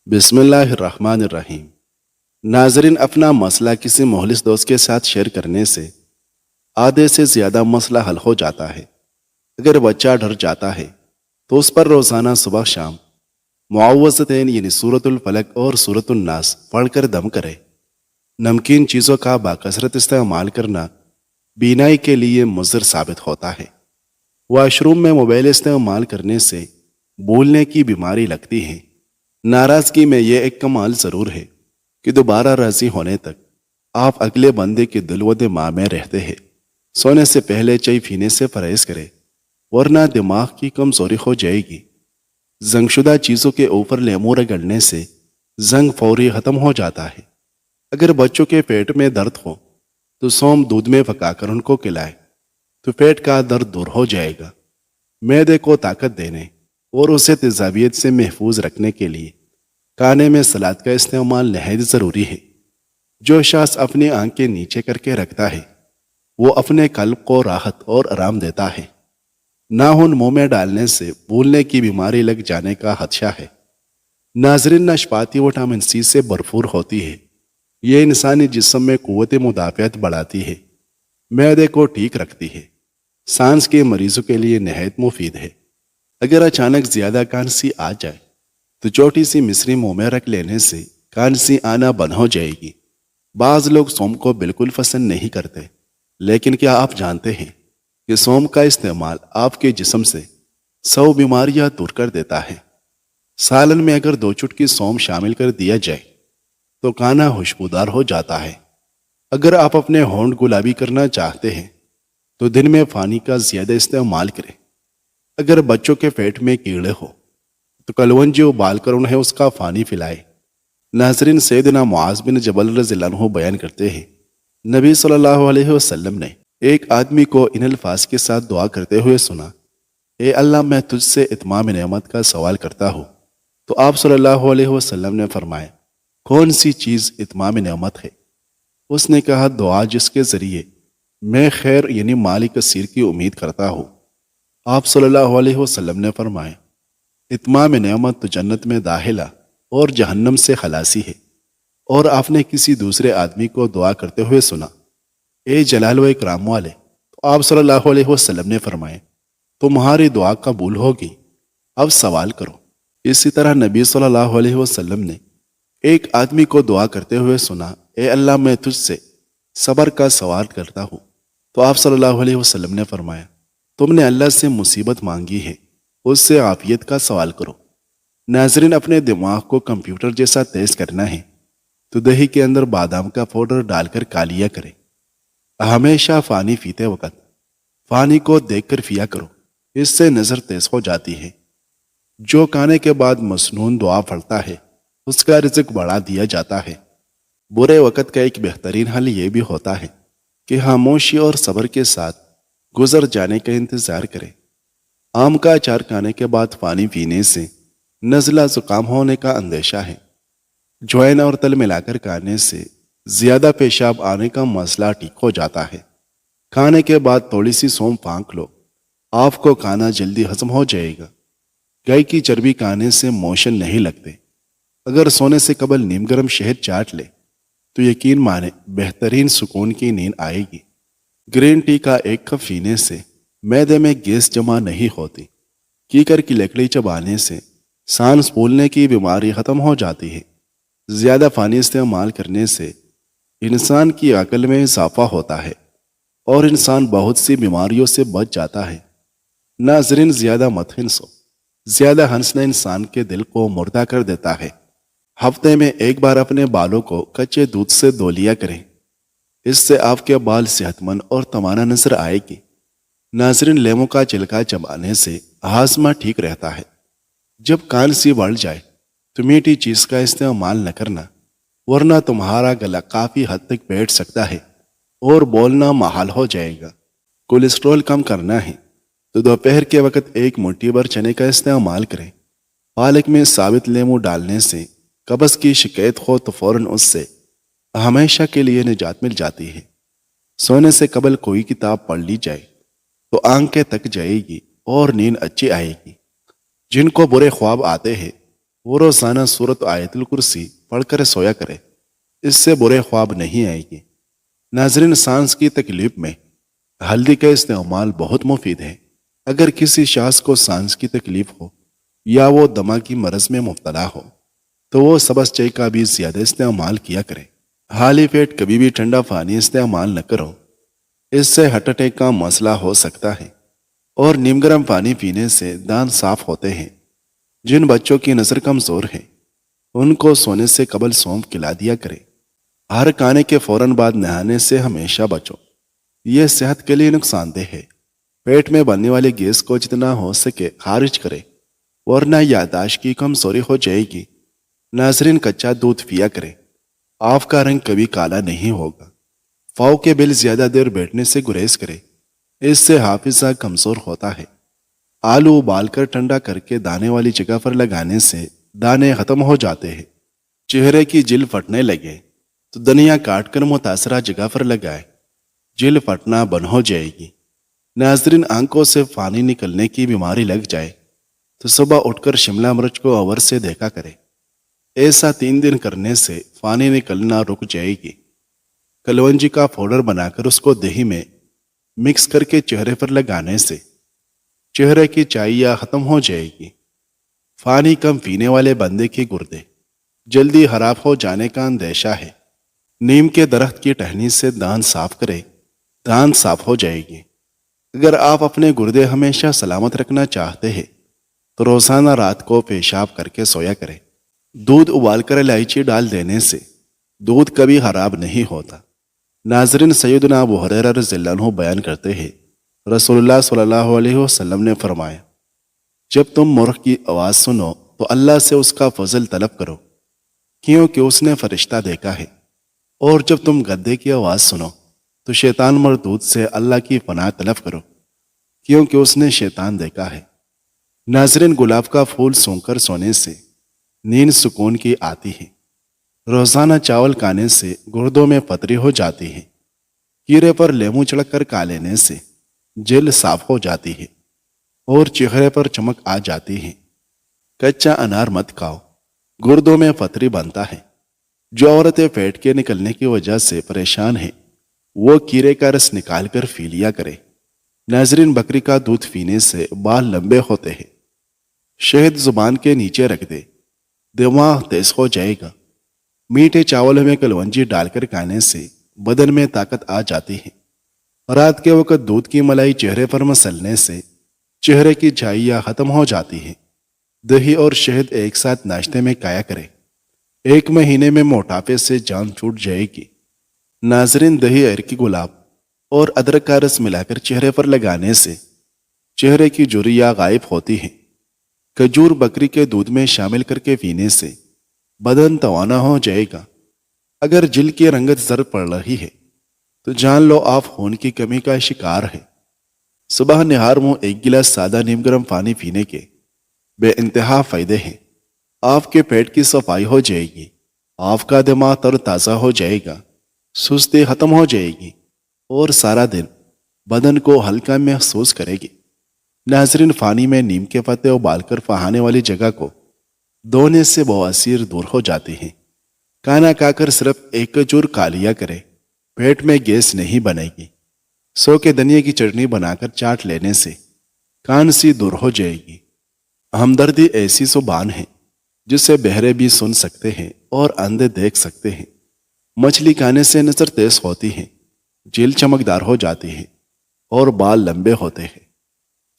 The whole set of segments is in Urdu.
بسم اللہ الرحمن الرحیم۔ ناظرین، اپنا مسئلہ کسی مخلص دوست کے ساتھ شیئر کرنے سے آدھے سے زیادہ مسئلہ حل ہو جاتا ہے۔ اگر بچہ ڈر جاتا ہے تو اس پر روزانہ صبح شام معوذتین یعنی سورۃ الفلق اور سورۃ الناس پڑھ کر دم کرے۔ نمکین چیزوں کا باکثرت استعمال کرنا بینائی کے لیے مضر ثابت ہوتا ہے۔ واش روم میں موبائل استعمال کرنے سے بھولنے کی بیماری لگتی ہے۔ ناراضگی میں یہ ایک کمال ضرور ہے کہ دوبارہ راضی ہونے تک آپ اگلے بندے کے دل و دماغ میں رہتے ہیں۔ سونے سے پہلے چائے پینے سے پرہیز کرے ورنہ دماغ کی کمزوری ہو جائے گی۔ زنگ شدہ چیزوں کے اوپر لیموں رگڑنے سے زنگ فوری ختم ہو جاتا ہے۔ اگر بچوں کے پیٹ میں درد ہو تو سونف دودھ میں پکا کر ان کو کھلائے تو پیٹ کا درد دور ہو جائے گا۔ معدے کو طاقت دینے اور اسے تیزابیت سے محفوظ رکھنے کے لیے کھانے میں سلاد کا استعمال نہایت ضروری ہے۔ جو شخص اپنی آنکھیں نیچے کر کے رکھتا ہے وہ اپنے قلب کو راحت اور آرام دیتا ہے۔ ناخن منہ میں ڈالنے سے بھولنے کی بیماری لگ جانے کا خدشہ ہے۔ ناظرین، نشپاتی وٹامن سی سے بھرپور ہوتی ہے۔ یہ انسانی جسم میں قوت مدافعت بڑھاتی ہے، معدے کو ٹھیک رکھتی ہے، سانس کے مریضوں کے لیے نہایت مفید ہے۔ اگر اچانک زیادہ کھانسی آ جائے تو چھوٹی سی مصری منہ میں رکھ لینے سے کھانسی آنا بند ہو جائے گی۔ بعض لوگ سونف کو بالکل پسند نہیں کرتے، لیکن کیا آپ جانتے ہیں کہ سونف کا استعمال آپ کے جسم سے 100 بیماریاں دور کر دیتا ہے۔ سالن میں اگر 2 چٹکی سونف شامل کر دیا جائے تو کھانا خوشبودار ہو جاتا ہے۔ اگر آپ اپنے ہونٹ گلابی کرنا چاہتے ہیں تو دن میں پانی کا زیادہ استعمال کریں۔ اگر بچوں کے پیٹ میں کیڑے ہو تو کلونجی ابال کر انہیں اس کا پانی پلائے۔ ناظرین، سیدنا معاذ بن جبل رضی اللہ عنہ بیان کرتے ہیں، نبی صلی اللہ علیہ وسلم نے ایک آدمی کو ان الفاظ کے ساتھ دعا کرتے ہوئے سنا، اے اللہ، میں تجھ سے اتمام نعمت کا سوال کرتا ہوں۔ تو آپ صلی اللہ علیہ وسلم نے فرمایا، کون سی چیز اتمام نعمت ہے؟ اس نے کہا، دعا جس کے ذریعے میں خیر یعنی مال کثیر کی امید کرتا ہوں۔ آپ صلی اللہ علیہ وسلم نے فرمایا، اتمام نعمت تو جنت میں داخلہ اور جہنم سے خلاصی ہے۔ اور آپ نے کسی دوسرے آدمی کو دعا کرتے ہوئے سنا، اے جلال و اکرام والے، تو آپ صلی اللہ علیہ وسلم نے فرمایا، تمہاری دعا قبول ہوگی، اب سوال کرو۔ اسی طرح نبی صلی اللہ علیہ وسلم نے ایک آدمی کو دعا کرتے ہوئے سنا، اے اللہ، میں تجھ سے صبر کا سوال کرتا ہوں۔ تو آپ صلی اللہ علیہ وسلم نے فرمایا، تم نے اللہ سے مصیبت مانگی ہے، اس سے عافیت کا سوال کرو۔ ناظرین، اپنے دماغ کو کمپیوٹر جیسا تیز کرنا ہے تو دہی کے اندر بادام کا پاؤڈر ڈال کر کھا لیا کریں۔ ہمیشہ پانی پیتے وقت پانی کو دیکھ کر پیا کرو، اس سے نظر تیز ہو جاتی ہے۔ جو کھانے کے بعد مسنون دعا پڑھتا ہے اس کا رزق بڑھا دیا جاتا ہے۔ برے وقت کا ایک بہترین حل یہ بھی ہوتا ہے کہ خاموشی اور صبر کے ساتھ گزر جانے کا انتظار کریں۔ آم کا اچار کھانے کے بعد پانی پینے سے نزلہ زکام ہونے کا اندیشہ ہے۔ جوائن اور تل ملا کر کھانے سے زیادہ پیشاب آنے کا مسئلہ ٹھیک ہو جاتا ہے۔ کھانے کے بعد تھوڑی سی سونف پھانک لو، آپ کو کھانا جلدی ہضم ہو جائے گا۔ گائے کی چربی کھانے سے موشن نہیں لگتے۔ اگر سونے سے قبل نیم گرم شہد چاٹ لے تو یقین مانے بہترین سکون کی نیند آئے گی۔ گرین ٹی کا 1 کپ پینے سے معدے میں گیس جمع نہیں ہوتی۔ کیکر کی لکڑی چبانے سے سانس پھولنے کی بیماری ختم ہو جاتی ہے۔ زیادہ پانی استعمال کرنے سے انسان کی عقل میں اضافہ ہوتا ہے اور انسان بہت سی بیماریوں سے بچ جاتا ہے۔ ناظرین، زیادہ مت ہنسو، زیادہ ہنسنا انسان کے دل کو مردہ کر دیتا ہے۔ ہفتے میں 1 بار اپنے بالوں کو کچے دودھ سے دھو لیا کریں، اس سے آپ کے بال صحت مند اور توانا نظر آئے گی۔ ناظرین، لیموں کا چھلکا چبانے سے ہاضمہ ٹھیک رہتا ہے۔ جب کھانسی بڑھ جائے تو میٹھی چیز کا استعمال نہ کرنا، ورنہ تمہارا گلا کافی حد تک بیٹھ سکتا ہے اور بولنا محال ہو جائے گا۔ کولیسٹرول کم کرنا ہے تو دوپہر کے وقت 1 مٹھی بھر چنے کا استعمال کریں۔ پالک میں ثابت لیموں ڈالنے سے قبض کی شکایت ہو تو فوراً اس سے ہمیشہ کے لیے نجات مل جاتی ہے۔ سونے سے قبل کوئی کتاب پڑھ لی جائے تو آنکھیں تک جائے گی اور نیند اچھی آئے گی۔ جن کو برے خواب آتے ہیں وہ روزانہ سورت آیت الکرسی پڑھ کر سویا کرے، اس سے برے خواب نہیں آئے گی۔ ناظرین، سانس کی تکلیف میں ہلدی کا استعمال بہت مفید ہے۔ اگر کسی شخص کو سانس کی تکلیف ہو یا وہ دمہ کی مرض میں مبتلا ہو تو وہ سبز چائے کا بھی زیادہ استعمال کیا کرے۔ خالی پیٹ کبھی بھی ٹھنڈا پانی استعمال نہ کرو، اس سے ہارٹ اٹیک کا مسئلہ ہو سکتا ہے۔ اور نیم گرم پانی پینے سے دانت صاف ہوتے ہیں۔ جن بچوں کی نظر کمزور ہے ان کو سونے سے قبل سونف کھلا دیا کرے۔ ہر کھانے کے فوراً بعد نہانے سے ہمیشہ بچو، یہ صحت کے لیے نقصان دہ ہے۔ پیٹ میں بننے والی گیس کو جتنا ہو سکے خارج کرے ورنہ یادداشت کی کمزوری ہو جائے گی۔ ناظرین، کچا دودھ پیا کرے، آف کا رنگ کبھی کالا نہیں ہوگا۔ فاؤ کے بل زیادہ دیر بیٹھنے سے گریز کرے، اس سے حافظہ کمزور ہوتا ہے۔ آلو ابال کر ٹھنڈا کر کے دانے والی جگہ پر لگانے سے دانے ختم ہو جاتے ہیں۔ چہرے کی جلد پھٹنے لگے تو دھنیا کاٹ کر متاثرہ جگہ پر لگائے، جلد پھٹنا بند ہو جائے گی۔ ناظرین، آنکھوں سے پانی نکلنے کی بیماری لگ جائے تو صبح اٹھ کر شملہ مرچ کو اور سے دیکھا کرے، ایسا 3 دن کرنے سے پانی نکلنا رک جائے گی۔ کلونجی کا پاؤڈر بنا کر اس کو دہی میں مکس کر کے چہرے پر لگانے سے چہرے کی چائیا ختم ہو جائے گی۔ پانی کم پینے والے بندے کے گردے جلدی خراب ہو جانے کا اندیشہ ہے۔ نیم کے درخت کی ٹہنی سے دانت صاف کرے، دانت صاف ہو جائے گی۔ اگر آپ اپنے گردے ہمیشہ سلامت رکھنا چاہتے ہیں تو روزانہ رات کو پیشاب کر کے سویا کریں۔ دودھ ابال کر الائچی ڈال دینے سے دودھ کبھی خراب نہیں ہوتا۔ ناظرین، سیدنا ابو ہریرہ رضی اللہ عنہ بیان کرتے ہیں، رسول اللہ صلی اللہ علیہ وسلم نے فرمایا، جب تم مرغ کی آواز سنو تو اللہ سے اس کا فضل طلب کرو کیونکہ اس نے فرشتہ دیکھا ہے، اور جب تم گدے کی آواز سنو تو شیطان مردود سے اللہ کی پناہ طلب کرو کیونکہ اس نے شیطان دیکھا ہے۔ ناظرین، گلاب کا پھول سونگ کر سونے سے نیند سکون کی آتی ہے۔ روزانہ چاول کھانے سے گردوں میں پتری ہو جاتی ہے۔ کیڑے پر لیمو چھڑک کر کھا لینے سے جلد صاف ہو جاتی ہے اور چہرے پر چمک آ جاتی ہے۔ کچا انار مت کھاؤ، گردوں میں پتری بنتا ہے۔ جو عورتیں پیٹ کے نکلنے کی وجہ سے پریشان ہیں وہ کیڑے کا رس نکال کر پی لیا کرے۔ ناظرین، بکری کا دودھ پینے سے بال لمبے ہوتے ہیں۔ شہد زبان کے نیچے رکھ دے، دماغ تیز ہو جائے گا۔ میٹھے چاولوں میں کلونجی ڈال کر کھانے سے بدن میں طاقت آ جاتی ہے۔ رات کے وقت دودھ کی ملائی چہرے پر مسلنے سے چہرے کی جھائیاں ختم ہو جاتی ہیں۔ دہی اور شہد ایک ساتھ ناشتے میں کھایا کرے، 1 مہینے میں موٹاپے سے جان چھوٹ جائے گی۔ ناظرین، دہی، ارکی گلاب اور ادرک کا رس ملا کر چہرے پر لگانے سے چہرے کی جھریاں غائب ہوتی ہیں۔ کھجور بکری کے دودھ میں شامل کر کے پینے سے بدن توانا ہو جائے گا۔ اگر جلد کی رنگت زرد پڑ رہی ہے تو جان لو آپ خون کی کمی کا شکار ہے۔ صبح نہار منہ 1 گلاس سادہ نیم گرم پانی پینے کے بے انتہا فائدے ہیں۔ آپ کے پیٹ کی صفائی ہو جائے گی، آپ کا دماغ تر تازہ ہو جائے گا، سستی ختم ہو جائے گی اور سارا دن بدن کو ہلکا محسوس کرے گی۔ ناظرین، پانی میں نیم کے پتے ابال کر پہانے والی جگہ کو دھونے سے بواسیر دور ہو جاتی ہیں۔ کھانا کھا کر صرف 1 کھجور کھا لیا کرے، پیٹ میں گیس نہیں بنے گی۔ سو کے دھنیا کی چٹنی بنا کر چاٹ لینے سے کھانسی دور ہو جائے گی۔ ہمدردی ایسی زبان ہے جس سے بہرے بھی سن سکتے ہیں اور اندھے دیکھ سکتے ہیں۔ مچھلی کھانے سے نظر تیز ہوتی ہے، جلد چمکدار ہو جاتی ہے اور بال لمبے ہوتے ہیں۔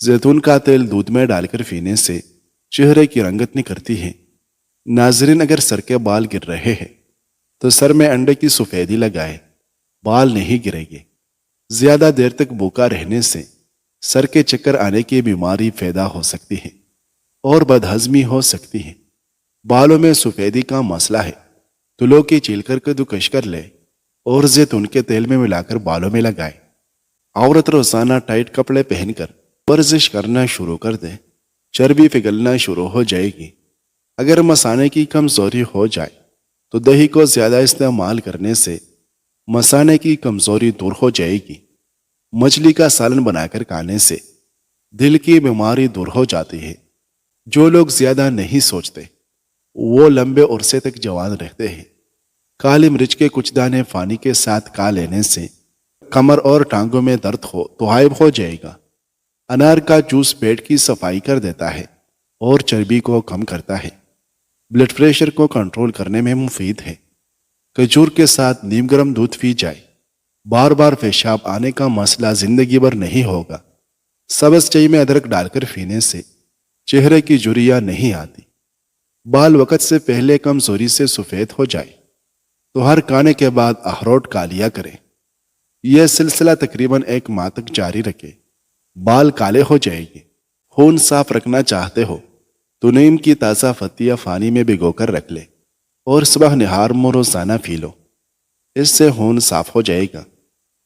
زیتون کا تیل دودھ میں ڈال کر پینے سے چہرے کی رنگت نکھرتی ہے۔ ناظرین، اگر سر کے بال گر رہے ہیں تو سر میں انڈے کی سفیدی لگائے، بال نہیں گرے گے۔ زیادہ دیر تک بھوکا رہنے سے سر کے چکر آنے کی بیماری پیدا ہو سکتی ہے اور بدہضمی ہو سکتی ہے۔ بالوں میں سفیدی کا مسئلہ ہے تو لوکی چیل کر کدوکش کر لے اور زیتون کے تیل میں ملا کر بالوں میں لگائے۔ عورت روزانہ ٹائٹ کپڑے پہن کر ورزش کرنا شروع کر دے، چربی پگھلنا شروع ہو جائے گی۔ اگر مثانے کی کمزوری ہو جائے تو دہی کو زیادہ استعمال کرنے سے مثانے کی کمزوری دور ہو جائے گی۔ مچھلی کا سالن بنا کر کھانے سے دل کی بیماری دور ہو جاتی ہے۔ جو لوگ زیادہ نہیں سوچتے وہ لمبے عرصے تک جوان رہتے ہیں۔ کالی مرچ کے کچھ دانے پانی کے ساتھ کھا لینے سے کمر اور ٹانگوں میں درد ہو تو غائب ہو جائے گا۔ انار کا جوس پیٹ کی صفائی کر دیتا ہے اور چربی کو کم کرتا ہے۔ بلڈ پریشر کو کنٹرول کرنے میں مفید ہے۔ کھجور کے ساتھ نیم گرم دودھ پی جائے۔ بار بار پیشاب آنے کا مسئلہ زندگی بھر نہیں ہوگا۔ سبز چائے میں ادرک ڈال کر پینے سے چہرے کی جھریاں نہیں آتی۔ بال وقت سے پہلے کمزوری سے سفید ہو جائے تو ہر کھانے کے بعد اخروٹ کھا لیا کریں۔ یہ سلسلہ تقریباً 1 ماہ تک جاری رکھے۔ بال کالے ہو جائیں گے۔ خون صاف رکھنا چاہتے ہو تو نیم کی تازہ پتیاں پانی میں بھگو کر رکھ لے اور صبح نہار میں روزانہ پی لو۔ اس سے خون صاف ہو جائے گا۔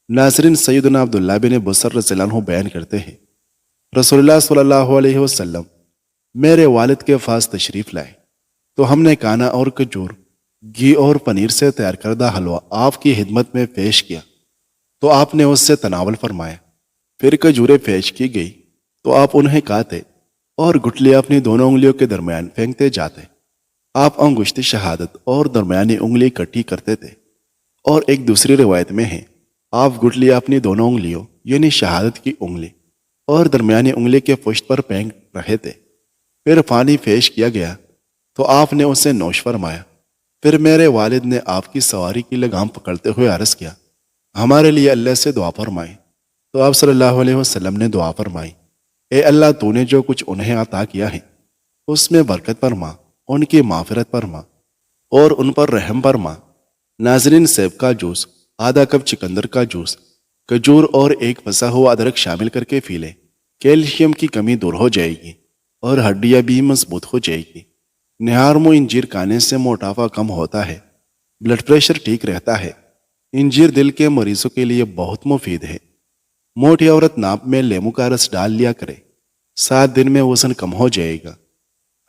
ناظرین، سیدنا عبداللہ بن بصر رضی اللہ عنہ بیان کرتے ہیں، رسول اللہ صلی اللہ علیہ وسلم میرے والد کے پاس تشریف لائے تو ہم نے کانا اور کھجور، گھی اور پنیر سے تیار کردہ حلوہ آپ کی خدمت میں پیش کیا تو آپ نے اس سے تناول فرمایا۔ پھر کھجوریں پیش کی گئی تو آپ انہیں کھاتے اور گٹلیاں اپنی دونوں انگلیوں کے درمیان پھینکتے جاتے۔ آپ انگشت شہادت اور درمیانی انگلی اکٹھی کرتے تھے، اور ایک دوسری روایت میں ہے آپ گٹلیاں اپنی دونوں انگلیوں یعنی شہادت کی انگلی اور درمیانی انگلی کے پشت پر پھینک رہے تھے۔ پھر پانی پیش کیا گیا تو آپ نے اسے نوش فرمایا۔ پھر میرے والد نے آپ کی سواری کی لگام پکڑتے ہوئے عرض کیا، ہمارے لیے اللہ سے دعا فرمائیں۔ تو آپ صلی اللہ علیہ وسلم نے دعا فرمائی، اے اللہ، تو نے جو کچھ انہیں عطا کیا ہے اس میں برکت فرما، ان کی مغفرت فرما اور ان پر رحم فرما۔ ناظرین، سیب کا جوس، آدھا کپ چکندر کا جوس، کھجور اور 1 پسا ہوا ادرک شامل کر کے پی لیں۔ کیلشیم کی کمی دور ہو جائے گی اور ہڈیاں بھی مضبوط ہو جائے گی۔ نہار میں انجیر کھانے سے موٹاپا کم ہوتا ہے، بلڈ پریشر ٹھیک رہتا ہے۔ انجیر دل کے مریضوں کے لیے بہت مفید ہے۔ موٹی عورت ناپ میں لیمو کا رس ڈال لیا کرے، 7 دن میں وزن کم ہو جائے گا۔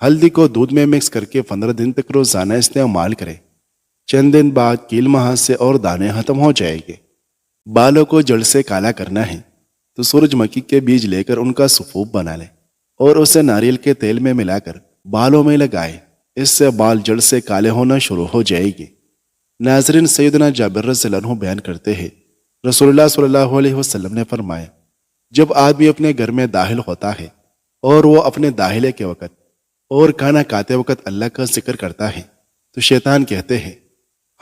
ہلدی کو دودھ میں مکس کر کے 15 دن تک روزانہ استعمال کریں۔ چند دن بعد کیل مہاسے اور دانے ختم ہو جائیں گے۔ بالوں کو جڑ سے کالا کرنا ہے تو سورج مکھی کے بیج لے کر ان کا سفوف بنا لیں اور اسے ناریل کے تیل میں ملا کر بالوں میں لگائیں۔ اس سے بال جڑ سے کالے ہونا شروع ہو جائے گی۔ ناظرین، سیدنا جابر رضی اللہ عنہ بیان کرتے ہیں، رسول اللہ صلی اللہ علیہ وسلم نے فرمایا، جب آدمی اپنے گھر میں داخل ہوتا ہے اور وہ اپنے داخلے کے وقت اور کھانا کھاتے وقت اللہ کا ذکر کرتا ہے تو شیطان کہتے ہیں،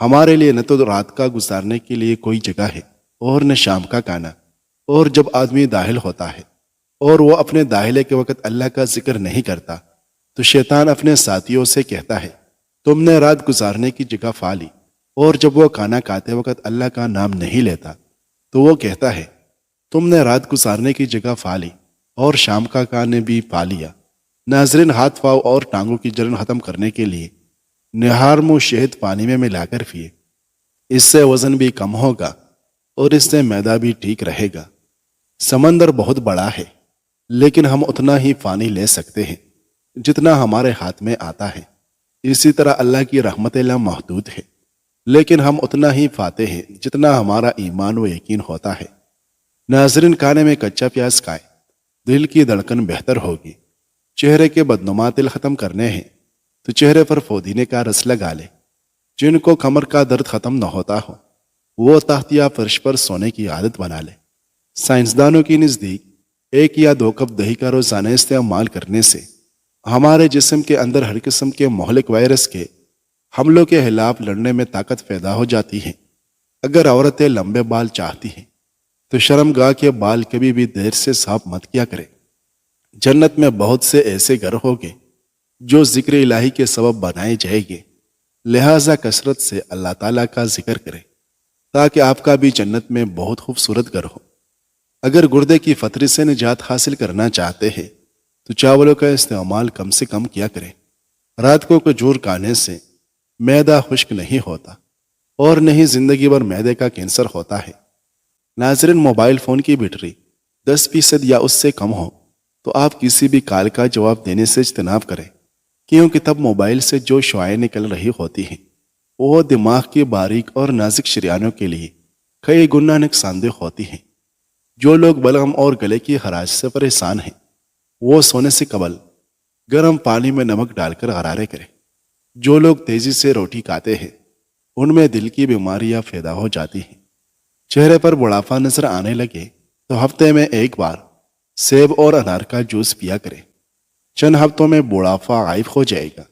ہمارے لیے نہ تو رات کا گزارنے کے لیے کوئی جگہ ہے اور نہ شام کا کھانا۔ اور جب آدمی داخل ہوتا ہے اور وہ اپنے داخلے کے وقت اللہ کا ذکر نہیں کرتا تو شیطان اپنے ساتھیوں سے کہتا ہے، تم نے رات گزارنے کی جگہ پا لی۔ اور جب وہ کھانا کھاتے وقت اللہ کا نام نہیں لیتا تو وہ کہتا ہے، تم نے رات گزارنے کی جگہ پا لی اور شام کا کھانا بھی پا لیا۔ ناظرین، ہاتھ پاؤں اور ٹانگوں کی جلن ختم کرنے کے لیے نہار منہ شہد پانی میں ملا کر پیے۔ اس سے وزن بھی کم ہوگا اور اس سے معدہ بھی ٹھیک رہے گا۔ سمندر بہت بڑا ہے لیکن ہم اتنا ہی پانی لے سکتے ہیں جتنا ہمارے ہاتھ میں آتا ہے۔ اسی طرح اللہ کی رحمت لامحدود ہے لیکن ہم اتنا ہی پاتے ہیں جتنا ہمارا ایمان و یقین ہوتا ہے۔ ناظرین، کھانے میں کچا پیاز کھائے، دل کی دھڑکن بہتر ہوگی۔ چہرے کے بدنما تل ختم کرنے ہیں تو چہرے پر پودینے کا رس لگا لے۔ جن کو کمر کا درد ختم نہ ہوتا ہو وہ تخت یا فرش پر سونے کی عادت بنا لے۔ سائنسدانوں کی نزدیک 1 یا 2 کپ دہی کا روزانہ استعمال کرنے سے ہمارے جسم کے اندر ہر قسم کے مہلک وائرس کے حملوں کے خلاف لڑنے میں طاقت پیدا ہو جاتی ہے۔ اگر عورتیں لمبے بال چاہتی ہیں تو شرمگاہ کے بال کبھی بھی دیر سے صاف مت کیا کریں۔ جنت میں بہت سے ایسے گھر ہوگے جو ذکر الہی کے سبب بنائے جائیں گے، لہٰذا کثرت سے اللہ تعالیٰ کا ذکر کریں تاکہ آپ کا بھی جنت میں بہت خوبصورت گھر ہو۔ اگر گردے کی پتھری سے نجات حاصل کرنا چاہتے ہیں تو چاولوں کا استعمال کم سے کم کیا کریں۔ رات کو کھجور کھانے سے معدہ خشک نہیں ہوتا اور نہ ہی زندگی بھر معدے کا کینسر ہوتا ہے۔ ناظرین، موبائل فون کی بیٹری 10% یا اس سے کم ہو تو آپ کسی بھی کال کا جواب دینے سے اجتناب کریں، کیونکہ تب موبائل سے جو شعاعیں نکل رہی ہوتی ہیں وہ دماغ کی باریک اور نازک شریانوں کے لیے کئی گنا نقصان دہ ہوتی ہیں۔ جو لوگ بلغم اور گلے کی خراش سے پریشان ہیں وہ سونے سے قبل گرم پانی میں نمک ڈال کر غرارے کریں۔ جو لوگ تیزی سے روٹی کھاتے ہیں ان میں دل کی بیماریاں پیدا ہو جاتی ہیں۔ چہرے پر بڑھاپا نظر آنے لگے تو ہفتے میں ایک بار سیب اور انار کا جوس پیا کریں۔ چند ہفتوں میں بڑھاپا غائب ہو جائے گا۔